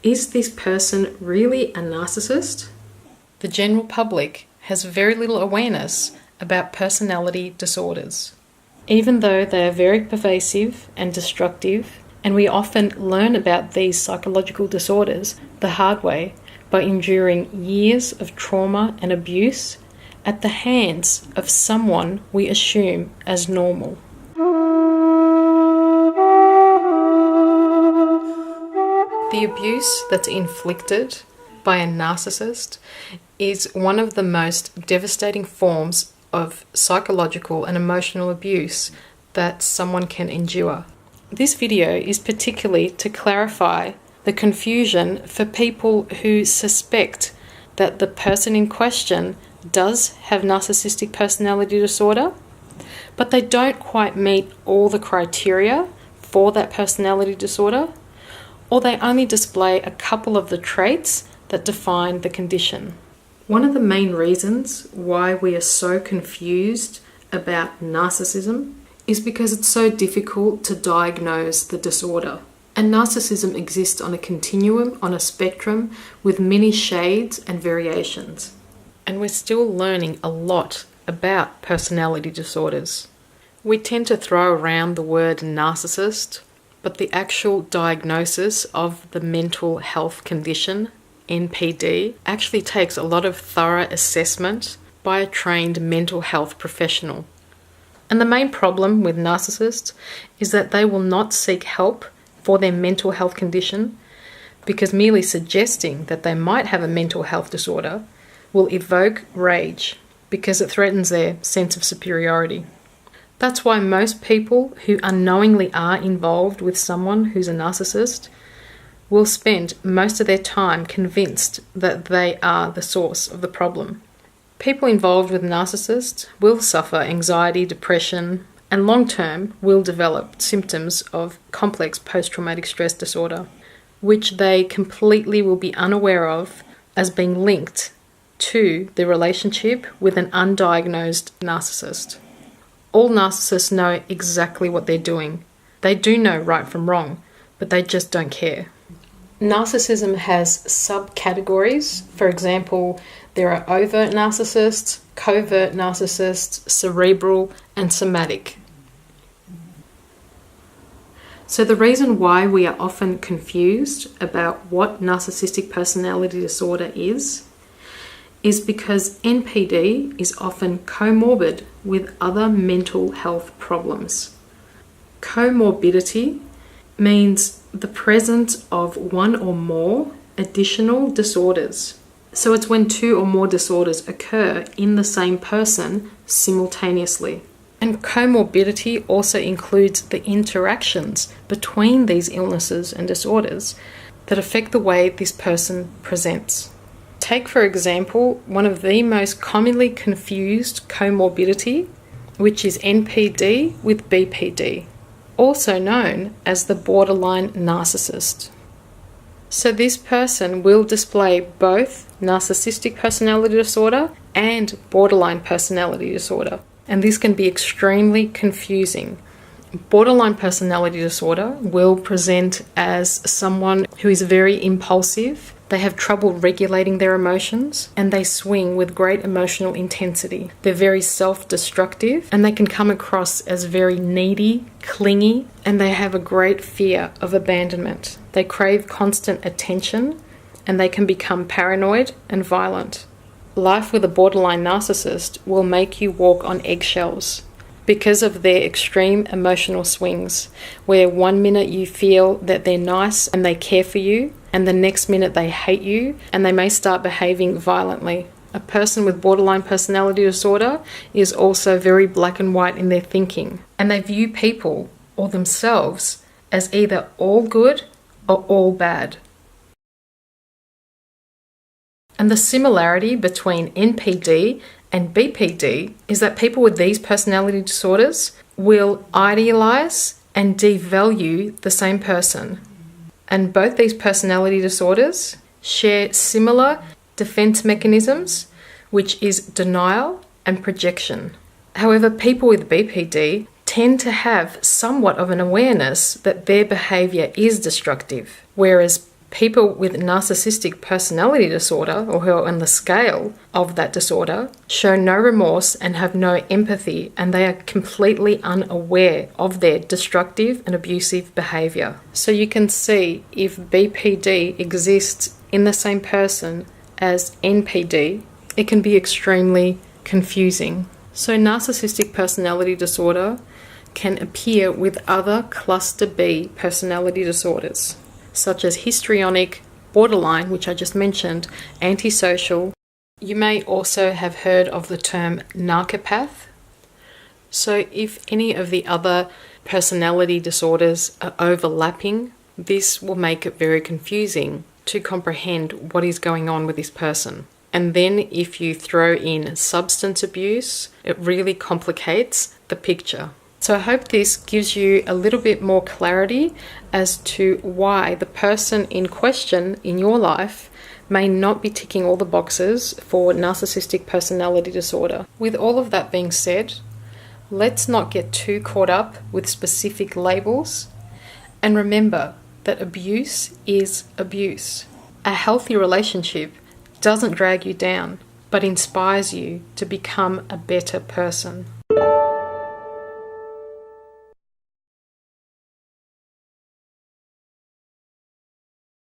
Is this person really a narcissist? The general public has very little awareness about personality disorders. Even though they are very pervasive and destructive, and we often learn about these psychological disorders the hard way by enduring years of trauma and abuse at the hands of someone we assume as normal. The abuse that's inflicted by a narcissist is one of the most devastating forms of psychological and emotional abuse that someone can endure. This video is particularly to clarify the confusion for people who suspect that the person in question does have narcissistic personality disorder, but they don't quite meet all the criteria for that personality disorder, or they only display a couple of the traits that define the condition. One of the main reasons why we are so confused about narcissism is because it's so difficult to diagnose the disorder. And narcissism exists on a continuum, on a spectrum, with many shades and variations. And we're still learning a lot about personality disorders. We tend to throw around the word narcissist, but the actual diagnosis of the mental health condition, NPD, actually takes a lot of thorough assessment by a trained mental health professional. And the main problem with narcissists is that they will not seek help for their mental health condition because merely suggesting that they might have a mental health disorder will evoke rage because it threatens their sense of superiority. That's why most people who unknowingly are involved with someone who's a narcissist will spend most of their time convinced that they are the source of the problem. People involved with narcissists will suffer anxiety, depression, and long-term will develop symptoms of complex post-traumatic stress disorder, which they completely will be unaware of as being linked to the relationship with an undiagnosed narcissist. All narcissists know exactly what they're doing. They do know right from wrong, but they just don't care. Narcissism has subcategories. For example, there are overt narcissists, covert narcissists, cerebral, and somatic. So the reason why we are often confused about what narcissistic personality disorder is because NPD is often comorbid with other mental health problems. Comorbidity means the presence of one or more additional disorders. So it's when two or more disorders occur in the same person simultaneously. And comorbidity also includes the interactions between these illnesses and disorders that affect the way this person presents. Take, for example, one of the most commonly confused comorbidity, which is NPD with BPD, also known as the borderline narcissist. So this person will display both narcissistic personality disorder and borderline personality disorder. And this can be extremely confusing. Borderline personality disorder will present as someone who is very impulsive. They have trouble regulating their emotions and they swing with great emotional intensity. They're very self-destructive and they can come across as very needy, clingy, and they have a great fear of abandonment. They crave constant attention and they can become paranoid and violent. Life with a borderline narcissist will make you walk on eggshells because of their extreme emotional swings, where one minute you feel that they're nice and they care for you, and the next minute they hate you and they may start behaving violently. A person with borderline personality disorder is also very black and white in their thinking, and they view people or themselves as either all good or all bad. And the similarity between NPD and BPD is that people with these personality disorders will idealize and devalue the same person. And both these personality disorders share similar defense mechanisms, which is denial and projection. However, people with BPD tend to have somewhat of an awareness that their behavior is destructive, whereas People with narcissistic personality disorder, or who are on the scale of that disorder, show no remorse and have no empathy, and they are completely unaware of their destructive and abusive behaviour. So you can see if BPD exists in the same person as NPD, it can be extremely confusing. So narcissistic personality disorder can appear with other cluster B personality disorders, such as histrionic, borderline, which I just mentioned, antisocial. You may also have heard of the term narcopath. So if any of the other personality disorders are overlapping, this will make it very confusing to comprehend what is going on with this person. And then if you throw in substance abuse, it really complicates the picture. So I hope this gives you a little bit more clarity as to why the person in question in your life may not be ticking all the boxes for narcissistic personality disorder. With all of that being said, let's not get too caught up with specific labels, and remember that abuse is abuse. A healthy relationship doesn't drag you down, but inspires you to become a better person.